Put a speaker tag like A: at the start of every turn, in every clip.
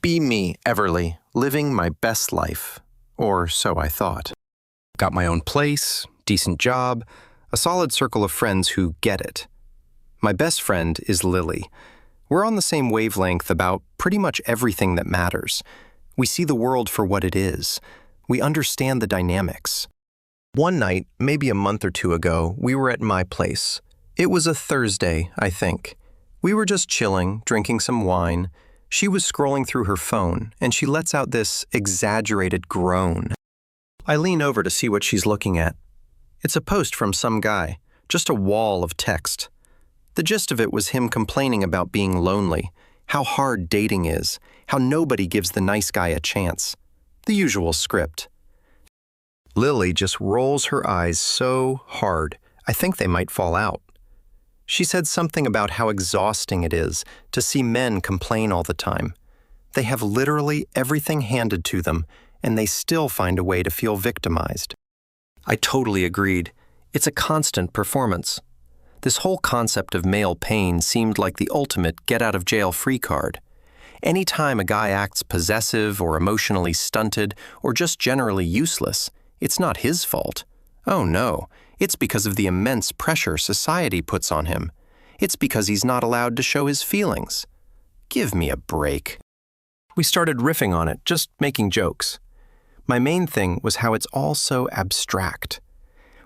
A: Be me, Everly, living my best life. Or so I thought. Got my own place, decent job, a solid circle of friends who get it. My best friend is Lily. We're on the same wavelength about pretty much everything that matters. We see the world for what it is. We understand the dynamics. One night, maybe a month or two ago, we were at my place. It was a Thursday, I think. We were just chilling, drinking some wine. She was scrolling through her phone, and she lets out this exaggerated groan. I lean over to see what she's looking at. It's a post from some guy, just a wall of text. The gist of it was him complaining about being lonely, how hard dating is, how nobody gives the nice guy a chance. The usual script. Lily just rolls her eyes so hard, I think they might fall out. She said something about how exhausting it is to see men complain all the time. They have literally everything handed to them, and they still find a way to feel victimized. I totally agreed. It's a constant performance. This whole concept of male pain seemed like the ultimate get-out-of-jail-free card. Any time a guy acts possessive or emotionally stunted or just generally useless, it's not his fault. Oh no, it's because of the immense pressure society puts on him. It's because he's not allowed to show his feelings. Give me a break. We started riffing on it, just making jokes. My main thing was how it's all so abstract.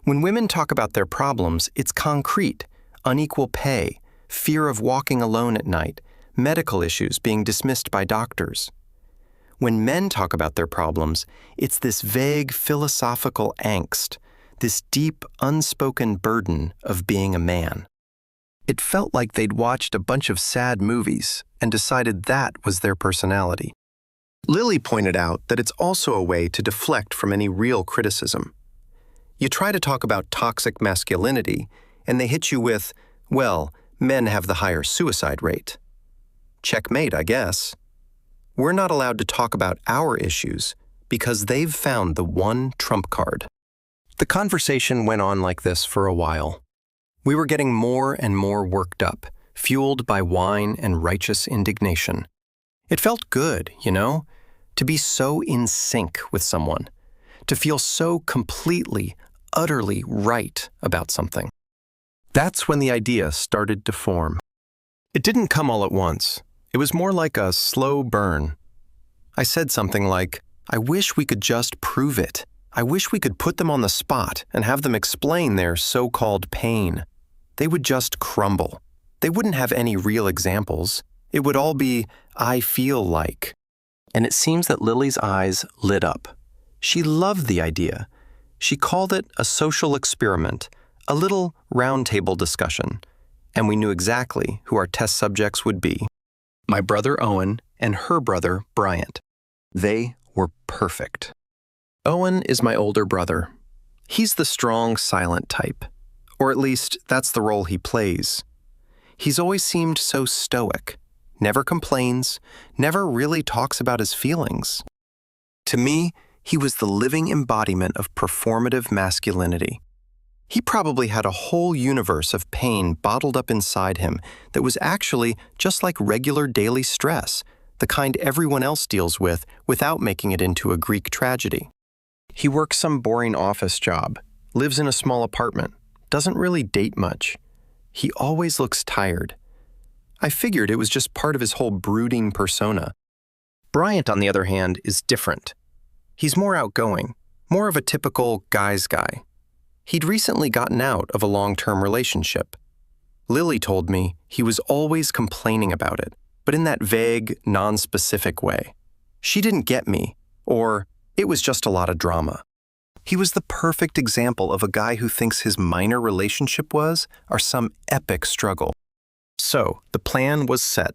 A: When women talk about their problems, it's concrete: unequal pay, fear of walking alone at night, medical issues being dismissed by doctors. When men talk about their problems, it's this vague philosophical angst, this deep, unspoken burden of being a man. It felt like they'd watched a bunch of sad movies and decided that was their personality. Lily pointed out that it's also a way to deflect from any real criticism. You try to talk about toxic masculinity, and they hit you with, well, men have the higher suicide rate. Checkmate, I guess. We're not allowed to talk about our issues because they've found the one trump card. The conversation went on like this for a while. We were getting more and more worked up, fueled by wine and righteous indignation. It felt good, you know, to be so in sync with someone, to feel so completely, utterly right about something. That's when the idea started to form. It didn't come all at once. It was more like a slow burn. I said something like, I wish we could just prove it. I wish we could put them on the spot and have them explain their so-called pain. They would just crumble. They wouldn't have any real examples. It would all be, I feel like. And it seems that Lily's eyes lit up. She loved the idea. She called it a social experiment, a little roundtable discussion. And we knew exactly who our test subjects would be. My brother Owen and her brother Bryant. They were perfect. Owen is my older brother. He's the strong, silent type. Or at least, that's the role he plays. He's always seemed so stoic, never complains, never really talks about his feelings. To me, he was the living embodiment of performative masculinity. He probably had a whole universe of pain bottled up inside him that was actually just like regular daily stress, the kind everyone else deals with without making it into a Greek tragedy. He works some boring office job, lives in a small apartment, doesn't really date much. He always looks tired. I figured it was just part of his whole brooding persona. Bryant, on the other hand, is different. He's more outgoing, more of a typical guy's guy. He'd recently gotten out of a long-term relationship. Lily told me he was always complaining about it, but in that vague, non-specific way. She didn't get me, or it was just a lot of drama. He was the perfect example of a guy who thinks his minor relationship was or some epic struggle. So, the plan was set.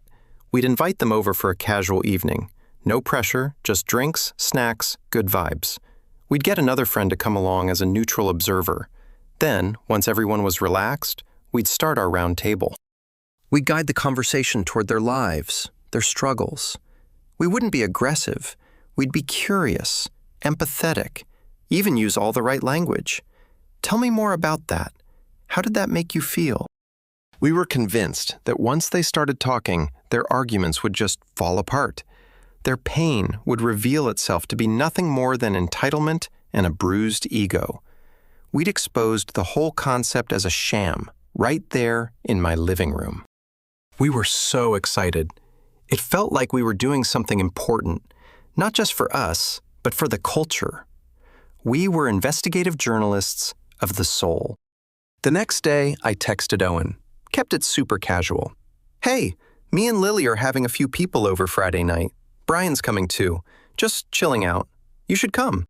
A: We'd invite them over for a casual evening. No pressure, just drinks, snacks, good vibes. We'd get another friend to come along as a neutral observer. Then, once everyone was relaxed, we'd start our round table. We'd guide the conversation toward their lives, their struggles. We wouldn't be aggressive. We'd be curious, empathetic, even use all the right language. Tell me more about that. How did that make you feel? We were convinced that once they started talking, their arguments would just fall apart. their pain would reveal itself to be nothing more than entitlement and a bruised ego. We'd exposed the whole concept as a sham, right there in my living room. We were so excited. It felt like we were doing something important, not just for us, but for the culture. We were investigative journalists of the soul. The next day, I texted Owen, kept it super casual. "Hey, me and Lily are having a few people over Friday night. Brian's coming too. Just chilling out. You should come."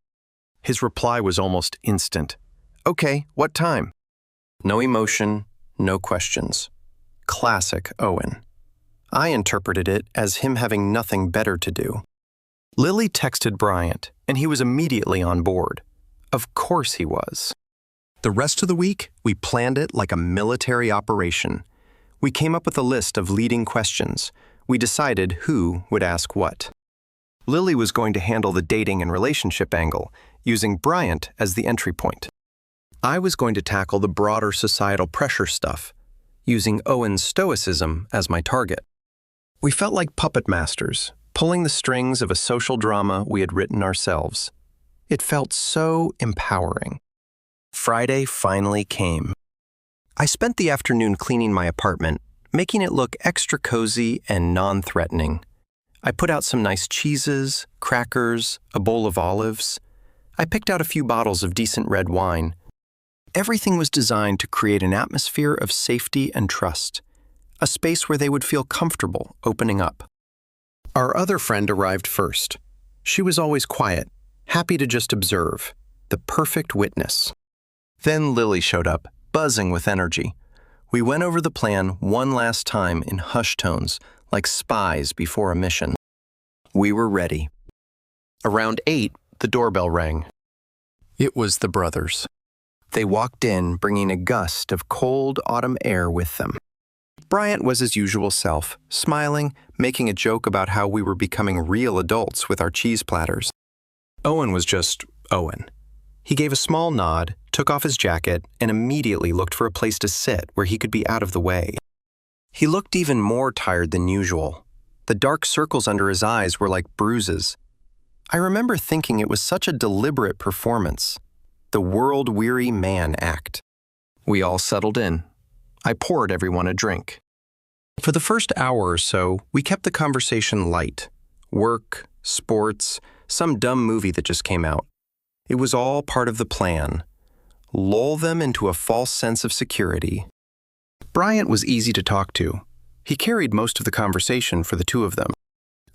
A: His reply was almost instant. "Okay, what time?" No emotion, no questions. Classic Owen. I interpreted it as him having nothing better to do. Lily texted Bryant, and he was immediately on board. Of course he was. The rest of the week, we planned it like a military operation. We came up with a list of leading questions. We decided who would ask what. Lily was going to handle the dating and relationship angle, using Bryant as the entry point. I was going to tackle the broader societal pressure stuff, using Owen's stoicism as my target. We felt like puppet masters, pulling the strings of a social drama we had written ourselves. It felt so empowering. Friday finally came. I spent the afternoon cleaning my apartment, making it look extra cozy and non-threatening. I put out some nice cheeses, crackers, a bowl of olives. I picked out a few bottles of decent red wine. Everything was designed to create an atmosphere of safety and trust, a space where they would feel comfortable opening up. Our other friend arrived first. She was always quiet, happy to just observe, the perfect witness. Then Lily showed up, buzzing with energy. We went over the plan one last time in hushed tones, like spies before a mission. We were ready. Around 8, the doorbell rang. It was the brothers. They walked in, bringing a gust of cold autumn air with them. Bryant was his usual self, smiling, making a joke about how we were becoming real adults with our cheese platters. Owen was just Owen. He gave a small nod, took off his jacket, and immediately looked for a place to sit where he could be out of the way. He looked even more tired than usual. The dark circles under his eyes were like bruises. I remember thinking it was such a deliberate performance. The world-weary man act. We all settled in. I poured everyone a drink. For the first hour or so, we kept the conversation light. Work, sports, some dumb movie that just came out. It was all part of the plan. Lull them into a false sense of security. Bryant was easy to talk to. He carried most of the conversation for the two of them.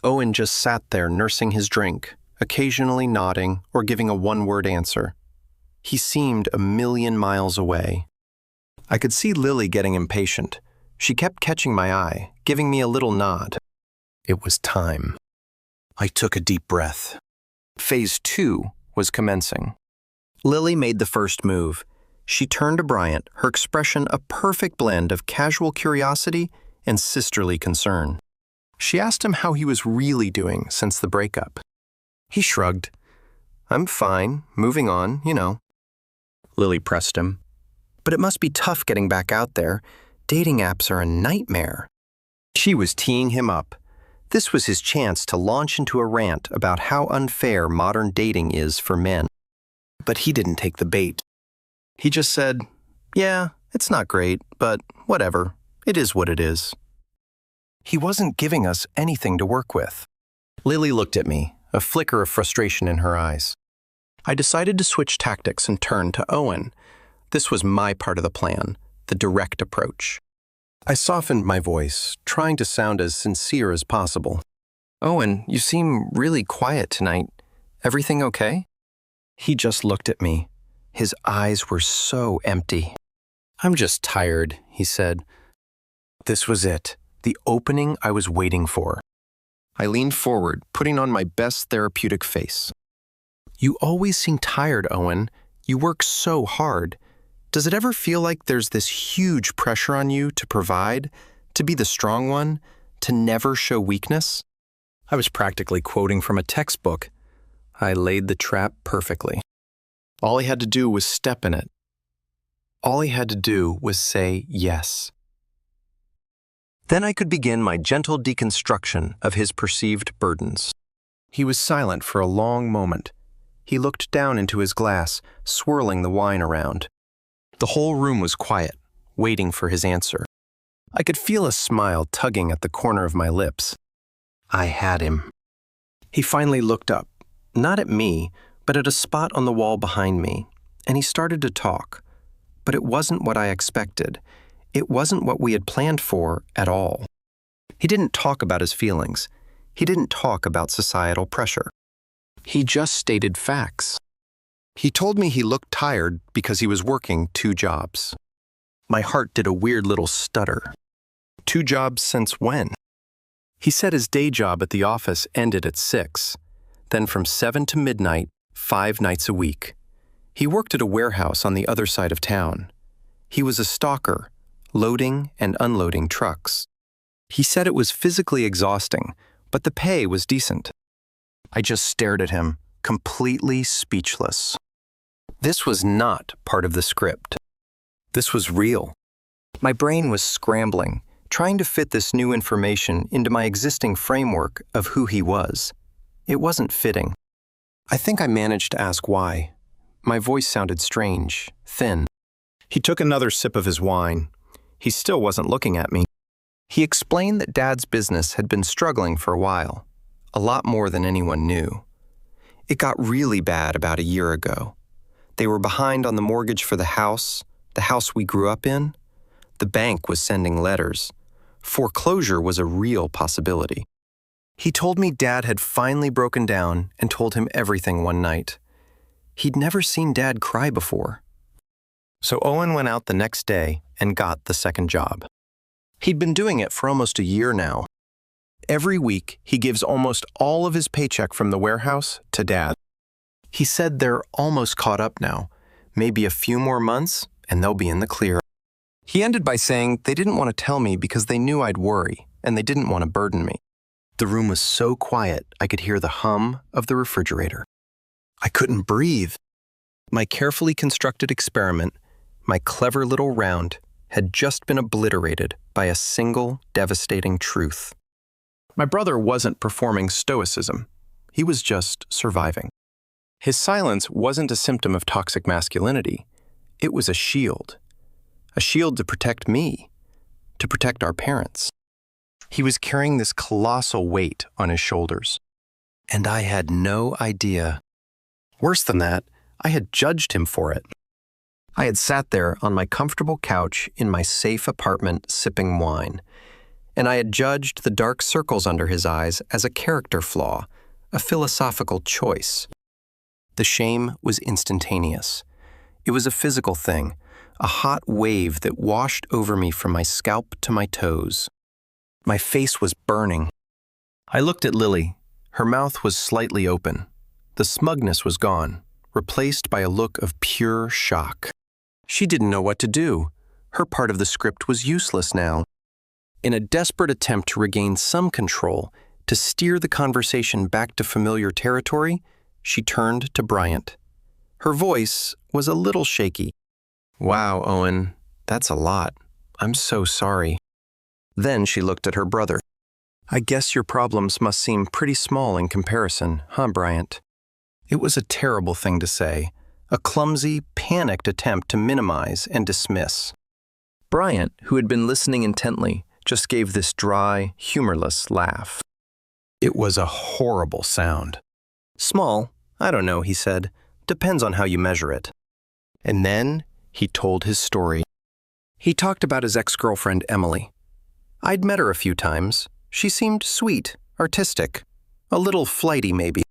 A: Owen just sat there nursing his drink, occasionally nodding or giving a one-word answer. He seemed a million miles away. I could see Lily getting impatient. She kept catching my eye, giving me a little nod. It was time. I took a deep breath. Phase 2 was commencing. Lily made the first move. She turned to Bryant, her expression a perfect blend of casual curiosity and sisterly concern. She asked him how he was really doing since the breakup. He shrugged. "I'm fine, moving on, you know." Lily pressed him. "But it must be tough getting back out there. Dating apps are a nightmare." She was teeing him up. This was his chance to launch into a rant about how unfair modern dating is for men. But he didn't take the bait. He just said, "Yeah, it's not great, but whatever. It is what it is." He wasn't giving us anything to work with. Lily looked at me, a flicker of frustration in her eyes. I decided to switch tactics and turn to Owen. This was my part of the plan, the direct approach. I softened my voice, trying to sound as sincere as possible. "Owen, you seem really quiet tonight. Everything okay?" He just looked at me. His eyes were so empty. "I'm just tired," he said. This was it, the opening I was waiting for. I leaned forward, putting on my best therapeutic face. "You always seem tired, Owen. You work so hard. Does it ever feel like there's this huge pressure on you to provide, to be the strong one, to never show weakness?" I was practically quoting from a textbook. I laid the trap perfectly. All he had to do was step in it. All he had to do was say yes. Then I could begin my gentle deconstruction of his perceived burdens. He was silent for a long moment. He looked down into his glass, swirling the wine around. The whole room was quiet, waiting for his answer. I could feel a smile tugging at the corner of my lips. I had him. He finally looked up, not at me, but at a spot on the wall behind me, and he started to talk. But it wasn't what I expected. It wasn't what we had planned for at all. He didn't talk about his feelings. He didn't talk about societal pressure. He just stated facts. He told me he looked tired because he was working 2 jobs. My heart did a weird little stutter. 2 jobs since when? He said his day job at the office ended at 6, then from 7 to midnight, 5 nights a week. He worked at a warehouse on the other side of town. He was a stalker, loading and unloading trucks. He said it was physically exhausting, but the pay was decent. I just stared at him, completely speechless. This was not part of the script. This was real. My brain was scrambling, trying to fit this new information into my existing framework of who he was. It wasn't fitting. I think I managed to ask why. My voice sounded strange, thin. He took another sip of his wine. He still wasn't looking at me. He explained that Dad's business had been struggling for a while, a lot more than anyone knew. It got really bad about a year ago. They were behind on the mortgage for the house we grew up in. The bank was sending letters. Foreclosure was a real possibility. He told me Dad had finally broken down and told him everything one night. He'd never seen Dad cry before. So Owen went out the next day and got the second job. He'd been doing it for almost a year now. Every week, he gives almost all of his paycheck from the warehouse to Dad. He said they're almost caught up now, maybe a few more months, and they'll be in the clear. He ended by saying they didn't want to tell me because they knew I'd worry, and they didn't want to burden me. The room was so quiet, I could hear the hum of the refrigerator. I couldn't breathe. My carefully constructed experiment, my clever little round, had just been obliterated by a single devastating truth. My brother wasn't performing stoicism. He was just surviving. His silence wasn't a symptom of toxic masculinity. It was a shield to protect me, to protect our parents. He was carrying this colossal weight on his shoulders, and I had no idea. Worse than that, I had judged him for it. I had sat there on my comfortable couch in my safe apartment sipping wine, and I had judged the dark circles under his eyes as a character flaw, a philosophical choice. The shame was instantaneous. It was a physical thing, a hot wave that washed over me from my scalp to my toes. My face was burning. I looked at Lily. Her mouth was slightly open. The smugness was gone, replaced by a look of pure shock. She didn't know what to do. Her part of the script was useless now. In a desperate attempt to regain some control, to steer the conversation back to familiar territory, she turned to Bryant. Her voice was a little shaky. "Wow, Owen, that's a lot. I'm so sorry." Then she looked at her brother. "I guess your problems must seem pretty small in comparison, huh, Bryant?" It was a terrible thing to say, a clumsy, panicked attempt to minimize and dismiss. Bryant, who had been listening intently, just gave this dry, humorless laugh. It was a horrible sound. "Small, I don't know," he said. "Depends on how you measure it." And then he told his story. He talked about his ex-girlfriend, Emily. I'd met her a few times. She seemed sweet, artistic, a little flighty maybe.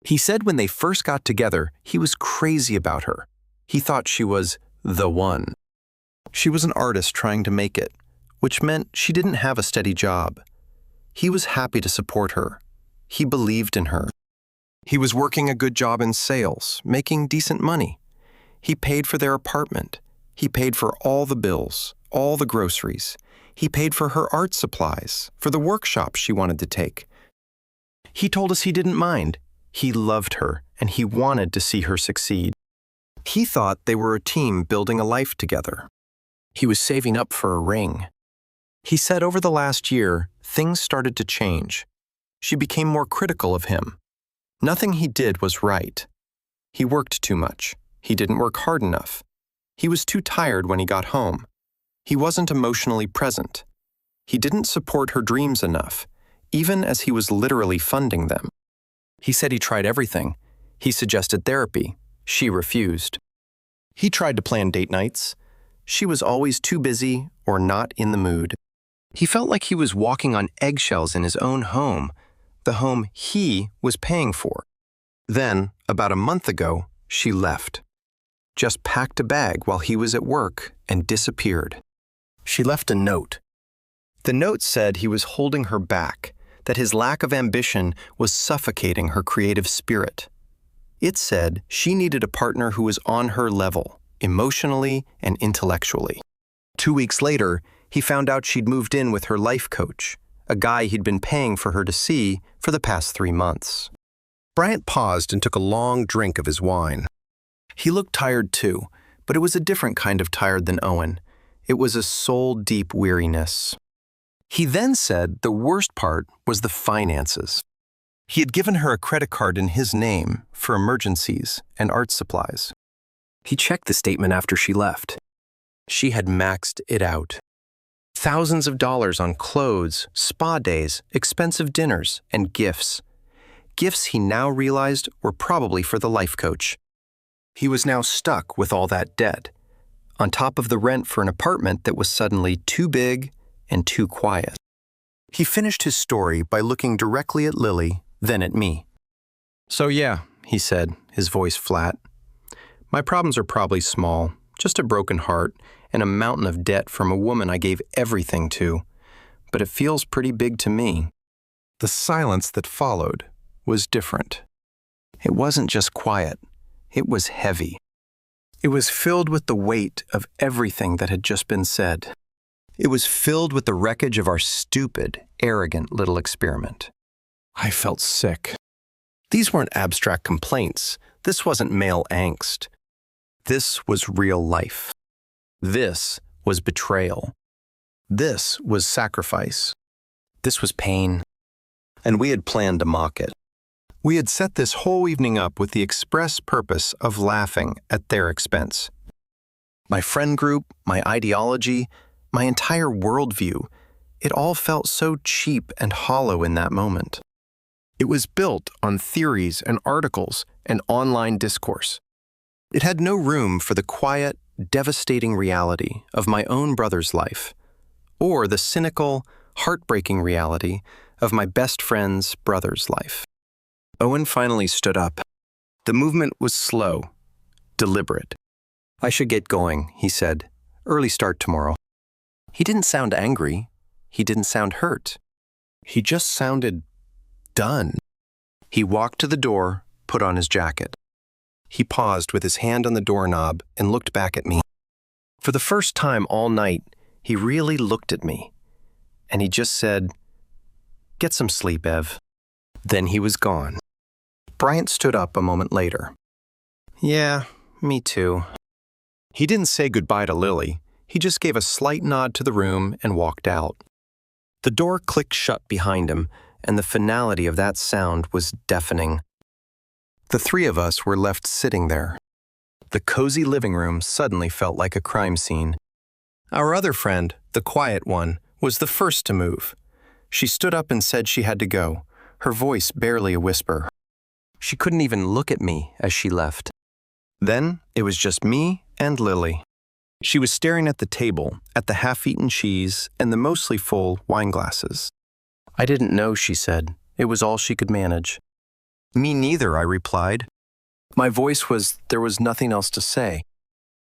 A: He said when they first got together, he was crazy about her. He thought she was the one. She was an artist trying to make it, which meant she didn't have a steady job. He was happy to support her. He believed in her. He was working a good job in sales, making decent money. He paid for their apartment. He paid for all the bills, all the groceries. He paid for her art supplies, for the workshops she wanted to take. He told us he didn't mind. He loved her, and he wanted to see her succeed. He thought they were a team building a life together. He was saving up for a ring. He said over the last year, things started to change. She became more critical of him. Nothing he did was right. He worked too much. He didn't work hard enough. He was too tired when he got home. He wasn't emotionally present. He didn't support her dreams enough, even as he was literally funding them. He said he tried everything. He suggested therapy. She refused. He tried to plan date nights. She was always too busy or not in the mood. He felt like he was walking on eggshells in his own home, the home he was paying for. Then, about a month ago, she left. Just packed a bag while he was at work and disappeared. She left a note. The note said he was holding her back, that his lack of ambition was suffocating her creative spirit. It said she needed a partner who was on her level, emotionally and intellectually. 2 weeks later, he found out she'd moved in with her life coach, a guy he'd been paying for her to see for the past 3 months. Bryant paused and took a long drink of his wine. He looked tired too, but it was a different kind of tired than Owen. It was a soul-deep weariness. He then said the worst part was the finances. He had given her a credit card in his name for emergencies and art supplies. He checked the statement after she left. She had maxed it out. Thousands of dollars on clothes, spa days, expensive dinners, and gifts. Gifts he now realized were probably for the life coach. He was now stuck with all that debt, on top of the rent for an apartment that was suddenly too big and too quiet. He finished his story by looking directly at Lily, then at me. "So yeah," he said, his voice flat. "My problems are probably small, just a broken heart and a mountain of debt from a woman I gave everything to, but it feels pretty big to me." The silence that followed was different. It wasn't just quiet, it was heavy. It was filled with the weight of everything that had just been said. It was filled with the wreckage of our stupid, arrogant little experiment. I felt sick. These weren't abstract complaints. This wasn't male angst. This was real life. This was betrayal. This was sacrifice. This was pain. And we had planned to mock it. We had set this whole evening up with the express purpose of laughing at their expense. My friend group, my ideology, my entire worldview, it all felt so cheap and hollow in that moment. It was built on theories and articles and online discourse. It had no room for the quiet, devastating reality of my own brother's life, or the cynical, heartbreaking reality of my best friend's brother's life. Owen finally stood up. The movement was slow, deliberate. "I should get going," he said. "Early start tomorrow." He didn't sound angry. He didn't sound hurt. He just sounded done. He walked to the door, put on his jacket. He paused with his hand on the doorknob and looked back at me. For the first time all night, he really looked at me. And he just said, "Get some sleep, Ev." Then he was gone. Bryant stood up a moment later. "Yeah, me too." He didn't say goodbye to Lily. He just gave a slight nod to the room and walked out. The door clicked shut behind him, and the finality of that sound was deafening. The three of us were left sitting there. The cozy living room suddenly felt like a crime scene. Our other friend, the quiet one, was the first to move. She stood up and said she had to go, her voice barely a whisper. She couldn't even look at me as she left. Then it was just me and Lily. She was staring at the table, at the half-eaten cheese and the mostly full wine glasses. "I didn't know," she said. "It was all she could manage." "Me neither," I replied. My voice was, there was nothing else to say.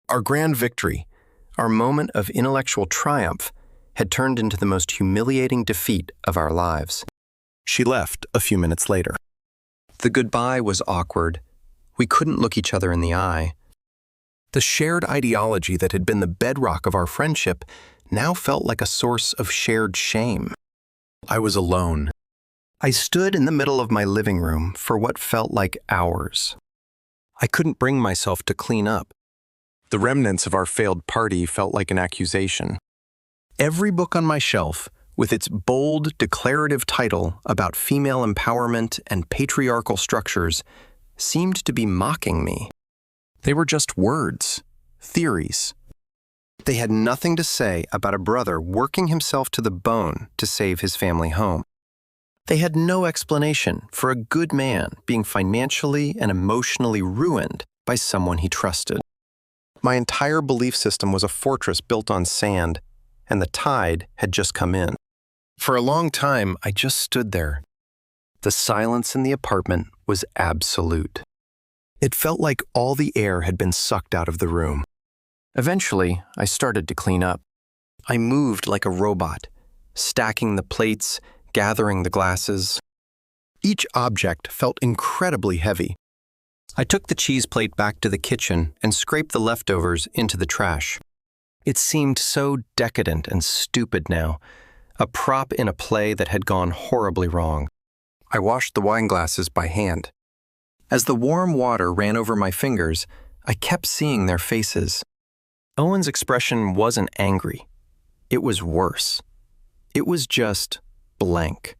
A: Our grand victory, our moment of intellectual triumph, had turned into the most humiliating defeat of our lives. She left a few minutes later. The goodbye was awkward. We couldn't look each other in the eye. The shared ideology that had been the bedrock of our friendship now felt like a source of shared shame. I was alone. I stood in the middle of my living room for what felt like hours. I couldn't bring myself to clean up. The remnants of our failed party felt like an accusation. Every book on my shelf with its bold, declarative title about female empowerment and patriarchal structures, seemed to be mocking me. They were just words, theories. They had nothing to say about a brother working himself to the bone to save his family home. They had no explanation for a good man being financially and emotionally ruined by someone he trusted. My entire belief system was a fortress built on sand, and the tide had just come in. For a long time, I just stood there. The silence in the apartment was absolute. It felt like all the air had been sucked out of the room. Eventually, I started to clean up. I moved like a robot, stacking the plates, gathering the glasses. Each object felt incredibly heavy. I took the cheese plate back to the kitchen and scraped the leftovers into the trash. It seemed so decadent and stupid now, a prop in a play that had gone horribly wrong. I washed the wine glasses by hand. As the warm water ran over my fingers, I kept seeing their faces. Owen's expression wasn't angry. It was worse. It was just blank,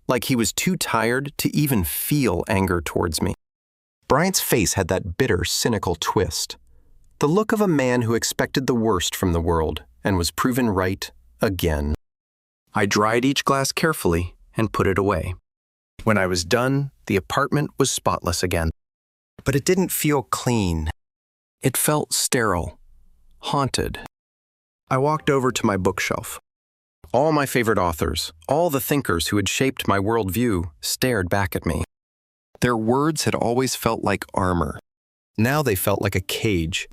A: like he was too tired to even feel anger towards me. Bryant's face had that bitter, cynical twist, the look of a man who expected the worst from the world and was proven right again. I dried each glass carefully and put it away. When I was done, the apartment was spotless again. But it didn't feel clean. It felt sterile, haunted. I walked over to my bookshelf. All my favorite authors, all the thinkers who had shaped my worldview, stared back at me. Their words had always felt like armor. Now they felt like a cage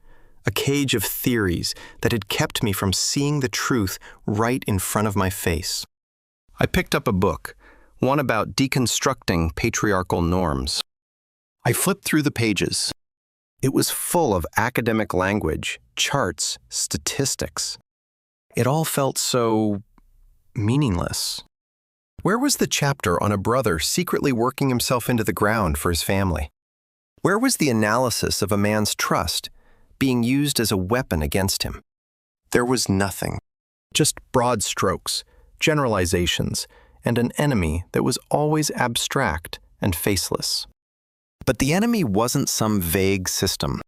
A: of theories that had kept me from seeing the truth right in front of my face. I picked up a book, one about deconstructing patriarchal norms. I flipped through the pages. It was full of academic language, charts, statistics. It all felt so meaningless. Where was the chapter on a brother secretly working himself into the ground for his family? Where was the analysis of a man's trust being used as a weapon against him? There was nothing. Just broad strokes, generalizations, and an enemy that was always abstract and faceless. But the enemy wasn't some vague system.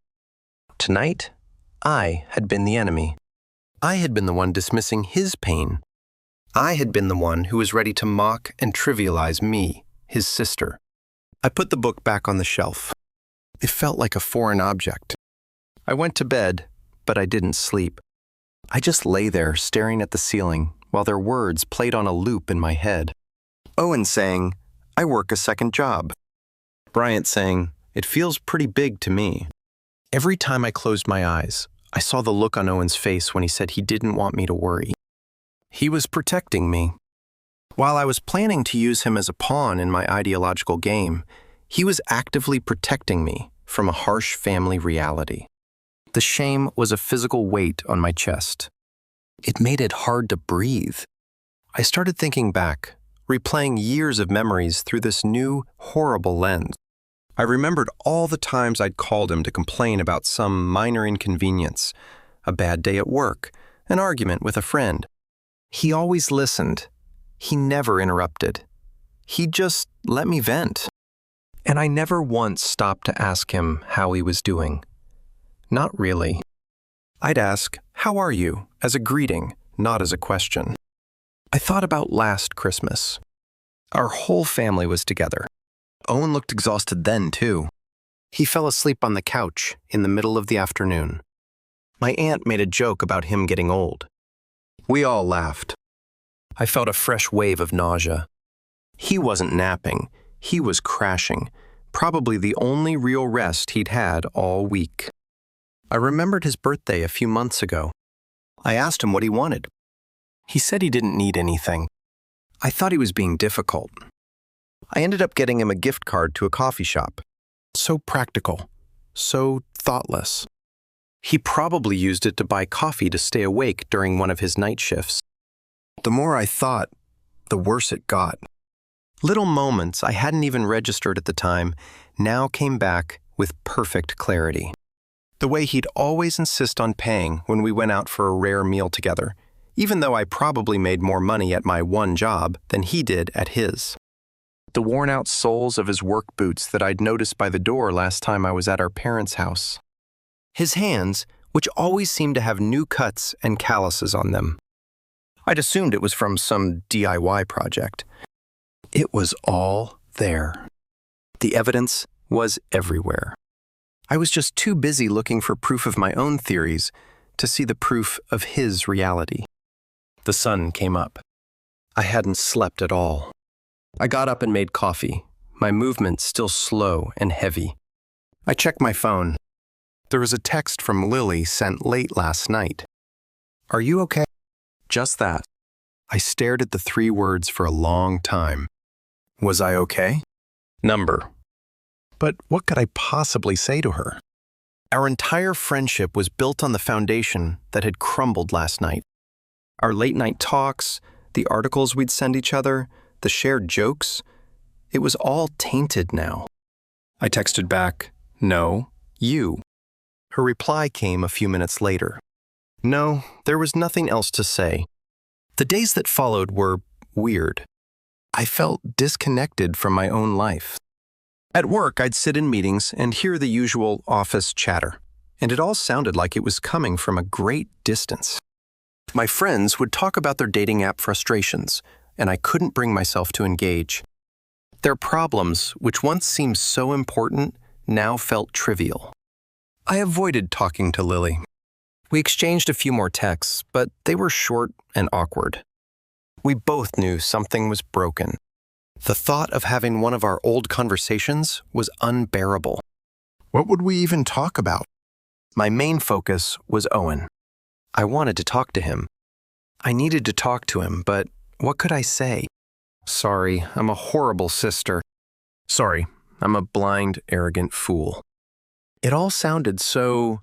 A: Tonight, I had been the enemy. I had been the one dismissing his pain. I had been the one who was ready to mock and trivialize me, his sister. I put the book back on the shelf. It felt like a foreign object. I went to bed, but I didn't sleep. I just lay there staring at the ceiling while their words played on a loop in my head. Owen saying, "I work a second job." Bryant saying, "It feels pretty big to me." Every time I closed my eyes, I saw the look on Owen's face when he said he didn't want me to worry. He was protecting me. While I was planning to use him as a pawn in my ideological game, he was actively protecting me from a harsh family reality. The shame was a physical weight on my chest. It made it hard to breathe. I started thinking back, replaying years of memories through this new, horrible lens. I remembered all the times I'd called him to complain about some minor inconvenience, a bad day at work, an argument with a friend. He always listened. He never interrupted. He just let me vent. And I never once stopped to ask him how he was doing. Not really. I'd ask, "How are you?" as a greeting, not as a question. I thought about last Christmas. Our whole family was together. Owen looked exhausted then, too. He fell asleep on the couch in the middle of the afternoon. My aunt made a joke about him getting old. We all laughed. I felt a fresh wave of nausea. He wasn't napping. He was crashing, probably the only real rest he'd had all week. I remembered his birthday a few months ago. I asked him what he wanted. He said he didn't need anything. I thought he was being difficult. I ended up getting him a gift card to a coffee shop. So practical, so thoughtless. He probably used it to buy coffee to stay awake during one of his night shifts. The more I thought, the worse it got. Little moments I hadn't even registered at the time now came back with perfect clarity. The way he'd always insist on paying when we went out for a rare meal together, even though I probably made more money at my one job than he did at his. The worn-out soles of his work boots that I'd noticed by the door last time I was at our parents' house. His hands, which always seemed to have new cuts and calluses on them. I'd assumed it was from some DIY project. It was all there. The evidence was everywhere. I was just too busy looking for proof of my own theories to see the proof of his reality. The sun came up. I hadn't slept at all. I got up and made coffee, my movements still slow and heavy. I checked my phone. There was a text from Lily sent late last night. "Are you okay?" Just that. I stared at the 3 words for a long time. Was I okay? Number. But what could I possibly say to her? Our entire friendship was built on the foundation that had crumbled last night. Our late-night talks, the articles we'd send each other, the shared jokes, it was all tainted now. I texted back, "No, you." Her reply came a few minutes later. No, there was nothing else to say. The days that followed were weird. I felt disconnected from my own life. At work, I'd sit in meetings and hear the usual office chatter, and it all sounded like it was coming from a great distance. My friends would talk about their dating app frustrations, and I couldn't bring myself to engage. Their problems, which once seemed so important, now felt trivial. I avoided talking to Lily. We exchanged a few more texts, but they were short and awkward. We both knew something was broken. The thought of having one of our old conversations was unbearable. What would we even talk about? My main focus was Owen. I wanted to talk to him. I needed to talk to him, but what could I say? Sorry, I'm a horrible sister. Sorry, I'm a blind, arrogant fool. It all sounded so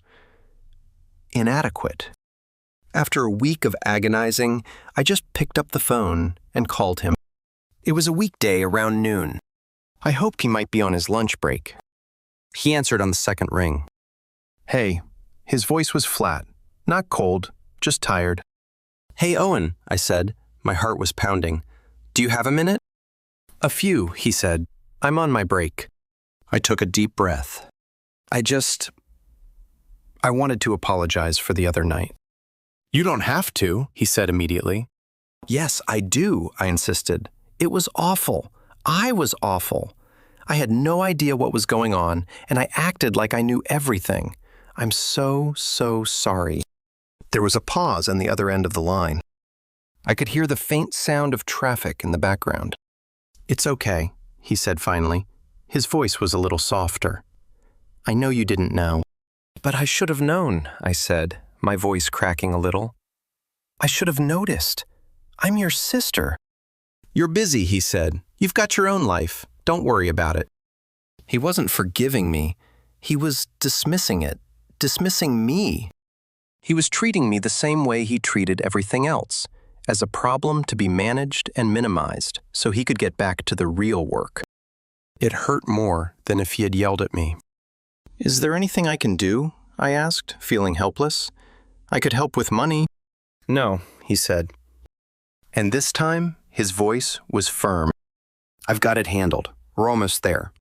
A: inadequate. After a week of agonizing, I just picked up the phone and called him. It was a weekday around noon. I hoped he might be on his lunch break. He answered on the second ring. Hey, his voice was flat, not cold, just tired. Hey, Owen, I said. My heart was pounding. Do you have a minute? A few, he said. I'm on my break. I took a deep breath. I wanted to apologize for the other night. You don't have to, he said immediately. Yes, I do, I insisted. It was awful. I was awful. I had no idea what was going on, and I acted like I knew everything. I'm so sorry. There was a pause on the other end of the line. I could hear the faint sound of traffic in the background. It's okay, he said finally. His voice was a little softer. I know you didn't know. But I should have known, I said, my voice cracking a little. I should have noticed. I'm your sister. You're busy, he said. You've got your own life. Don't worry about it. He wasn't forgiving me. He was dismissing it, dismissing me. He was treating me the same way he treated everything else, as a problem to be managed and minimized so he could get back to the real work. It hurt more than if he had yelled at me. Is there anything I can do? I asked, feeling helpless. I could help with money. No, he said. And this time, his voice was firm. I've got it handled. We're almost there.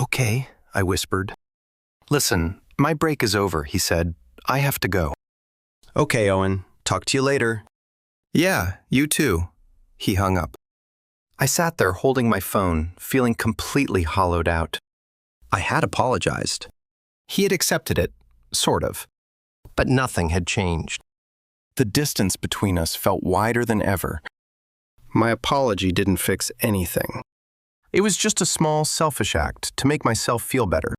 A: Okay, I whispered. Listen, my break is over, he said. I have to go. Okay, Owen. Talk to you later. Yeah, you too. He hung up. I sat there holding my phone, feeling completely hollowed out. I had apologized. He had accepted it, sort of. But nothing had changed. The distance between us felt wider than ever. My apology didn't fix anything. It was just a small, selfish act to make myself feel better.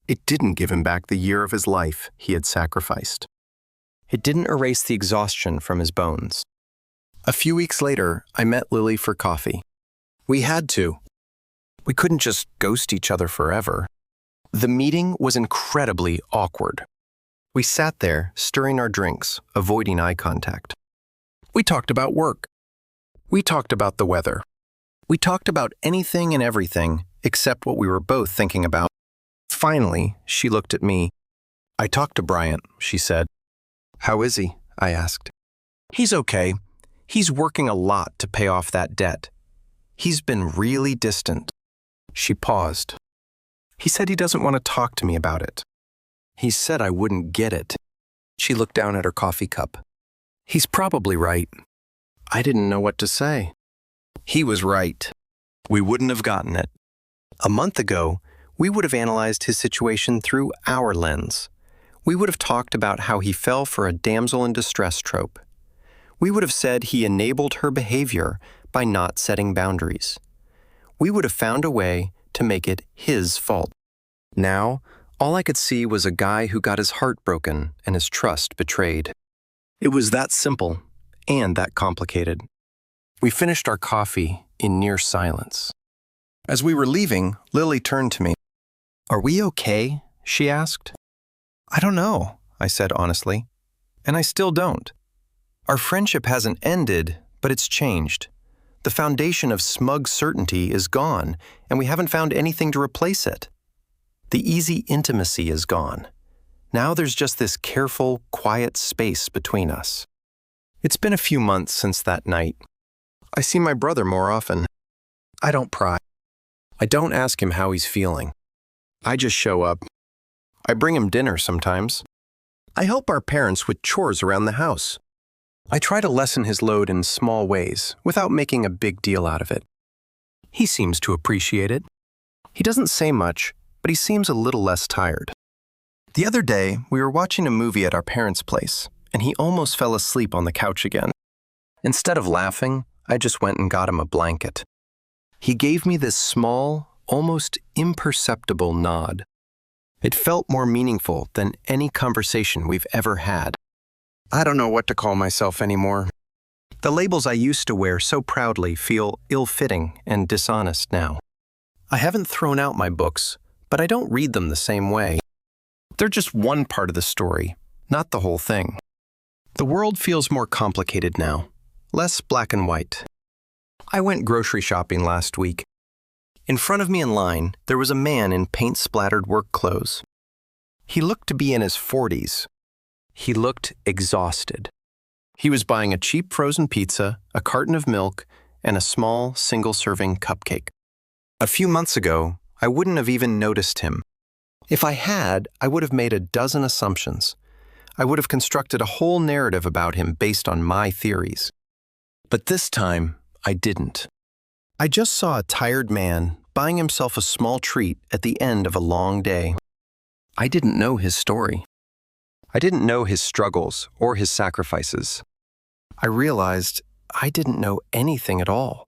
A: It didn't give him back the year of his life he had sacrificed. It didn't erase the exhaustion from his bones. A few weeks later, I met Lily for coffee. We had to. We couldn't just ghost each other forever. The meeting was incredibly awkward. We sat there, stirring our drinks, avoiding eye contact. We talked about work. We talked about the weather. We talked about anything and everything except what we were both thinking about. Finally, she looked at me. I talked to Bryant, she said. How is he? I asked. He's okay. He's working a lot to pay off that debt. He's been really distant. She paused. He said he doesn't want to talk to me about it. He said I wouldn't get it. She looked down at her coffee cup. He's probably right. I didn't know what to say. He was right. We wouldn't have gotten it. A month ago, we would have analyzed his situation through our lens. We would have talked about how he fell for a damsel in distress trope. We would have said he enabled her behavior by not setting boundaries. We would have found a way to make it his fault. Now, all I could see was a guy who got his heart broken and his trust betrayed. It was that simple and that complicated. We finished our coffee in near silence. As we were leaving, Lily turned to me. "Are we okay?" she asked. "I don't know," I said honestly. And I still don't. Our friendship hasn't ended, but it's changed. The foundation of smug certainty is gone, and we haven't found anything to replace it. The easy intimacy is gone. Now there's just this careful, quiet space between us. It's been a few months since that night. I see my brother more often. I don't pry. I don't ask him how he's feeling. I just show up. I bring him dinner sometimes. I help our parents with chores around the house. I try to lessen his load in small ways without making a big deal out of it. He seems to appreciate it. He doesn't say much, but he seems a little less tired. The other day, we were watching a movie at our parents' place, and he almost fell asleep on the couch again. Instead of laughing, I just went and got him a blanket. He gave me this small, almost imperceptible nod. It felt more meaningful than any conversation we've ever had. I don't know what to call myself anymore. The labels I used to wear so proudly feel ill-fitting and dishonest now. I haven't thrown out my books, but I don't read them the same way. They're just one part of the story, not the whole thing. The world feels more complicated now, less black and white. I went grocery shopping last week. In front of me in line, there was a man in paint-splattered work clothes. He looked to be in his 40s. He looked exhausted. He was buying a cheap frozen pizza, a carton of milk, and a small, single-serving cupcake. A few months ago, I wouldn't have even noticed him. If I had, I would have made a dozen assumptions. I would have constructed a whole narrative about him based on my theories. But this time, I didn't. I just saw a tired man buying himself a small treat at the end of a long day. I didn't know his story. I didn't know his struggles or his sacrifices. I realized I didn't know anything at all.